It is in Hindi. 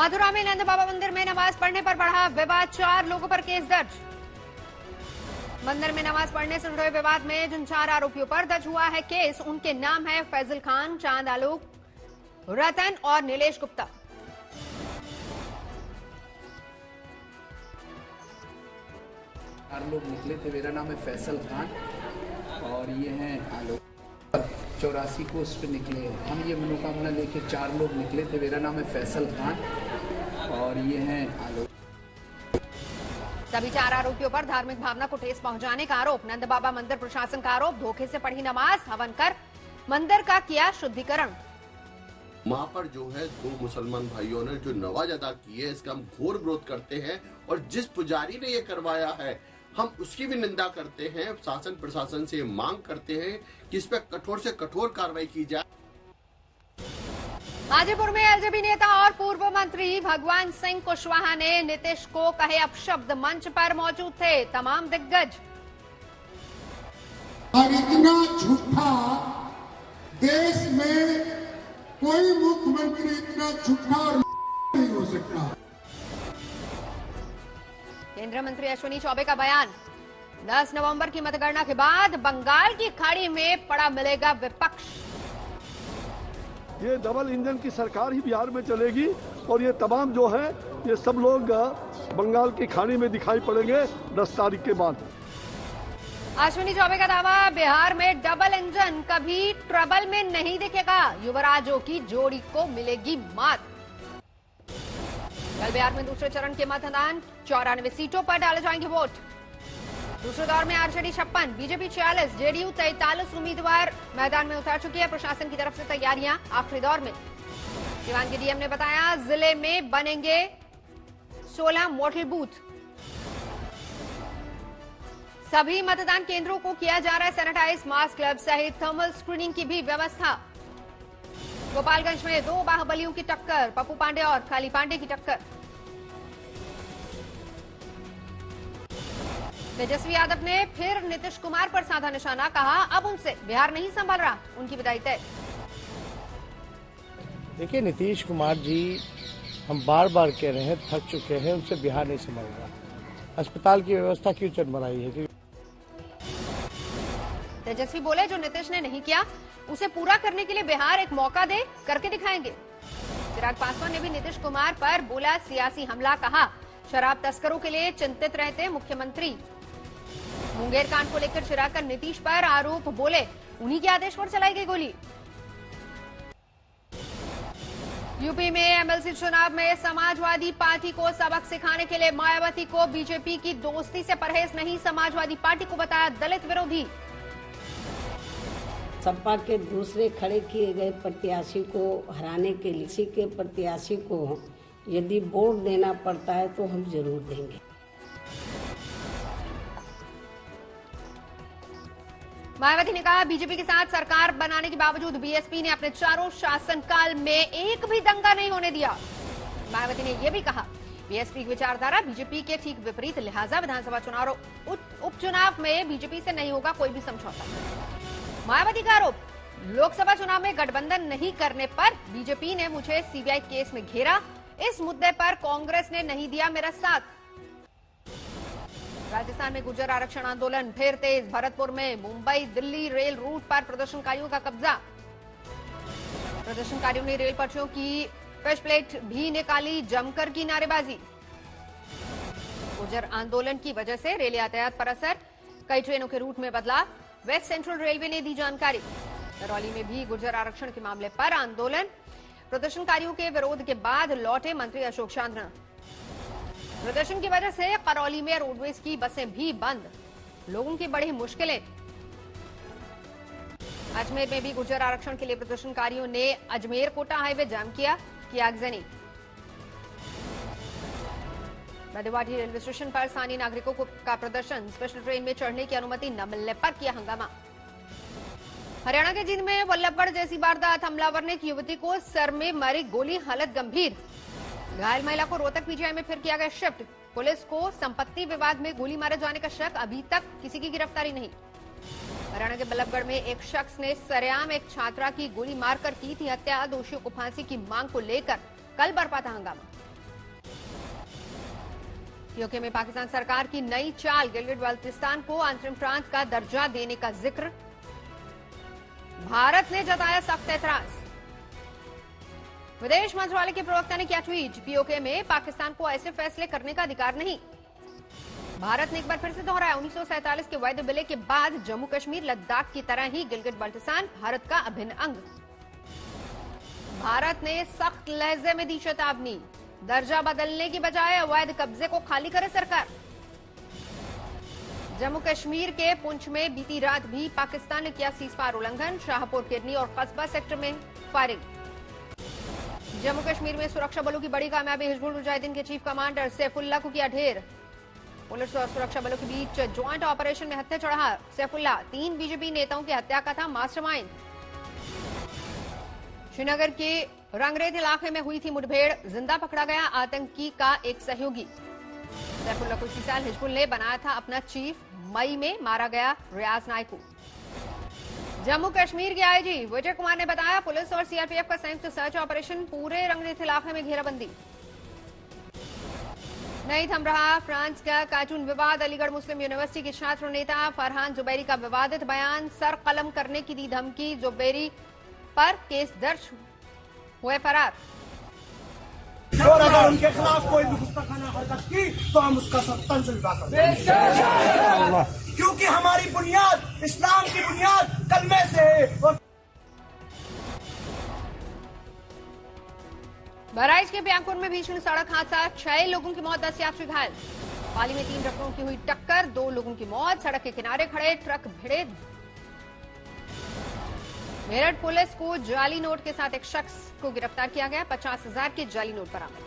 मथुरा में नंद बाबा मंदिर में नमाज पढ़ने पर बढ़ा विवाद, 4 लोगों पर केस दर्ज। मंदिर में नमाज पढ़ने से जुड़े विवाद में जिन 4 आरोपियों पर दर्ज हुआ है केस, उनके नाम है फैजल खान, चांद आलोक, रतन और नीलेश गुप्ता। लोग निकले थे। मेरा नाम है फैसल खान और ये हैं आलोक। 84 को उस पर निकले। हम ये मनोकामना लेके 4 लोग निकले थे। मेरा नाम है फैसल खान और ये हैं आलोक। सभी 4 आरोपियों पर धार्मिक भावना को ठेस पहुंचाने का आरोप। नंद बाबा मंदिर प्रशासन का आरोप, धोखे से पढ़ी नमाज, हवन कर मंदिर का किया शुद्धिकरण। वहाँ पर जो है 2 मुसलमान भाइयों ने जो नमाज अदा की है, इसका हम घोर विरोध करते हैं और जिस पुजारी ने ये करवाया है हम उसकी भी निंदा करते हैं। शासन प्रशासन से मांग करते हैं कि इस पर कठोर से कठोर कार्रवाई की जाए। हाजीपुर में एलजेपी नेता और पूर्व मंत्री भगवान सिंह कुशवाहा ने नीतीश को कहे अपशब्द। मंच पर मौजूद थे तमाम दिग्गज। और इतना झूठा देश में कोई मुख्यमंत्री इतना झूठा और नहीं हो सकता। केंद्रीय मंत्री अश्विनी चौबे का बयान, 10 नवंबर की मतगणना के बाद बंगाल की खाड़ी में पड़ा मिलेगा विपक्ष। ये डबल इंजन की सरकार ही बिहार में चलेगी और ये तमाम जो है ये सब लोग बंगाल की खाड़ी में दिखाई पड़ेंगे 10 तारीख के बाद। अश्विनी चौबे का दावा, बिहार में डबल इंजन कभी ट्रबल में नहीं दिखेगा। युवराजों की जोड़ी को मिलेगी मात। कल बिहार में दूसरे चरण के मतदान, 94 सीटों पर डाले जाएंगे वोट। दूसरे दौर में आरजेडी 56, बीजेपी 46, जेडीयू 43 उम्मीदवार मैदान में उतर चुके हैं। प्रशासन की तरफ से तैयारियां आखिरी दौर में। सीवान के डीएम ने बताया जिले में बनेंगे 16 मॉडल बूथ। सभी मतदान केंद्रों को किया जा रहा है सैनिटाइज, मास्क, ग्लव सहित थर्मल स्क्रीनिंग की भी व्यवस्था। गोपालगंज में 2 बाहुबलियों की टक्कर, पप्पू पांडे और खाली पांडे की टक्कर। तेजस्वी यादव ने फिर नीतीश कुमार पर साधा निशाना, कहा अब उनसे बिहार नहीं संभल रहा, उनकी विदाई तय। देखिए नीतीश कुमार जी, हम बार बार कह रहे हैं, थक चुके हैं, उनसे बिहार नहीं संभल रहा। अस्पताल की व्यवस्था क्यों चरमराई है? तेजस्वी बोले जो नीतीश ने नहीं किया उसे पूरा करने के लिए बिहार एक मौका दे, करके दिखाएंगे। चिराग पासवान ने भी नीतीश कुमार पर बोला सियासी हमला, कहा शराब तस्करों के लिए चिंतित रहते मुख्यमंत्री। मुंगेर कांड को लेकर चिराग का नीतीश पर आरोप, बोले उन्हीं के आदेश पर चलाई गई गोली। यूपी में एमएलसी चुनाव में समाजवादी पार्टी को सबक सिखाने के लिए मायावती को बीजेपी की दोस्ती से परहेज नहीं, समाजवादी पार्टी को बताया दलित विरोधी। सपा के दूसरे खड़े किए गए प्रत्याशी को हराने के लिए किसी के प्रत्याशी को यदि वोट देना पड़ता है तो हम जरूर देंगे। मायावती ने कहा बीजेपी के साथ सरकार बनाने के बावजूद बीएसपी ने अपने चारों शासनकाल में एक भी दंगा नहीं होने दिया। मायावती ने यह भी कहा बीएसपी की विचारधारा बीजेपी के ठीक विपरीत, लिहाजा विधानसभा चुनाव और उपचुनाव में बीजेपी से नहीं होगा कोई भी समझौता। मायावती का आरोप, लोकसभा चुनाव में गठबंधन नहीं करने पर बीजेपी ने मुझे सीबीआई केस में घेरा, इस मुद्दे पर कांग्रेस ने नहीं दिया मेरा साथ। राजस्थान में गुर्जर आरक्षण आंदोलन फिर तेज, भरतपुर में मुंबई दिल्ली रेल रूट पर प्रदर्शनकारियों का कब्जा। प्रदर्शनकारियों ने रेल पटरियों की फिश प्लेट भी निकाली, जमकर की नारेबाजी। गुर्जर आंदोलन की वजह से रेल यातायात पर असर, कई ट्रेनों के रूट में बदलाव, वेस्ट सेंट्रल रेलवे ने दी जानकारी। करौली में भी गुर्जर आरक्षण के मामले पर आंदोलन, प्रदर्शनकारियों के विरोध के बाद लौटे मंत्री अशोक चांदना। प्रदर्शन की वजह से करौली में रोडवेज की बसें भी बंद, लोगों की बड़ी मुश्किलें। अजमेर में भी गुर्जर आरक्षण के लिए प्रदर्शनकारियों ने अजमेर कोटा हाईवे जाम किया आगजनी। बदेवाड़ी रेलवे स्टेशन पर स्थानीय नागरिकों का प्रदर्शन, स्पेशल ट्रेन में चढ़ने की अनुमति न मिलने पर किया हंगामा। हरियाणा के जींद में वल्लभगढ़ जैसी वारदात, हमलावर ने एक युवती को सर में मारी गोली, हालत गंभीर। घायल महिला को रोहतक पीजीआई में फिर किया गया शिफ्ट। पुलिस को संपत्ति विवाद में गोली मारे जाने का शक, अभी तक किसी की गिरफ्तारी नहीं। हरियाणा के बल्लभगढ़ में एक शख्स ने सरेआम एक छात्रा की गोली मारकर की थी हत्या। दोषियों को फांसी की मांग को लेकर कल बरपा था हंगामा। पीओके में पाकिस्तान सरकार की नई चाल, गिलगिट बाल्टिस्तान को अंतरिम प्रांत का दर्जा देने का जिक्र। भारत ने जताया सख्त ऐतराज। विदेश मंत्रालय के प्रवक्ता ने किया ट्वीट, पीओके में पाकिस्तान को ऐसे फैसले करने का अधिकार नहीं। भारत ने एक बार फिर से दोहराया, 1947 के वायदे विलय के बाद जम्मू कश्मीर लद्दाख की तरह ही गिलगिट बाल्टिस्तान भारत का अभिन्न अंग। भारत ने सख्त लहजे में दी चेतावनी, दर्जा बदलने की बजाय अवैध कब्जे को खाली करे सरकार। जम्मू कश्मीर के पुंछ में बीती रात भी पाकिस्तान ने किया सीजफायर उल्लंघन, शाहपुर, किरनी और कस्बा सेक्टर में फायरिंग। जम्मू कश्मीर में सुरक्षा बलों की बड़ी कामयाबी, हिजबुल मुजाहिदीन के चीफ कमांडर सैफुल्लाह को किया ढेर। पुलिस और सुरक्षा बलों के बीच ज्वाइंट ऑपरेशन में हत्या चढ़ा सैफुल्लाह, 3 बीजेपी नेताओं की हत्या का था मास्टरमाइंड। श्रीनगर के रंगरेज इलाके में हुई थी मुठभेड़, जिंदा पकड़ा गया आतंकी का एक सहयोगी। सैफुल्लाह को इसी साल हिजबुल ने बनाया था अपना चीफ, मई में मारा गया रियाज नाइक को। जम्मू कश्मीर के आईजी विजय कुमार ने बताया, पुलिस और सीआरपीएफ का संयुक्त सर्च ऑपरेशन, पूरे रंगरेज इलाके में घेराबंदी। नहीं थम रहा फ्रांस का कार्टून विवाद, अलीगढ़ मुस्लिम यूनिवर्सिटी के छात्र नेता फरहान जुबैरी का विवादित बयान, सर कलम करने की दी धमकी, जुबैरी पर केस दर्ज, हुए फरार। और अगर उनके खिलाफ कोई भी गुस्ताखाना हरकत की तो हम उसका सख्त सजा करेंगे, क्योंकि हमारी बुनियाद इस्लाम की बुनियाद कलमे से है। बहराइच के ब्यांकुर में भीषण सड़क हादसा, 6 लोगों की मौत, 10 यात्री घायल। पाली में 3 ट्रकों की हुई टक्कर, 2 लोगों की मौत, सड़क के किनारे खड़े ट्रक भिड़े। मेरठ पुलिस को जाली नोट के साथ एक शख्स को गिरफ्तार किया गया, 50,000 के जाली नोट बरामद।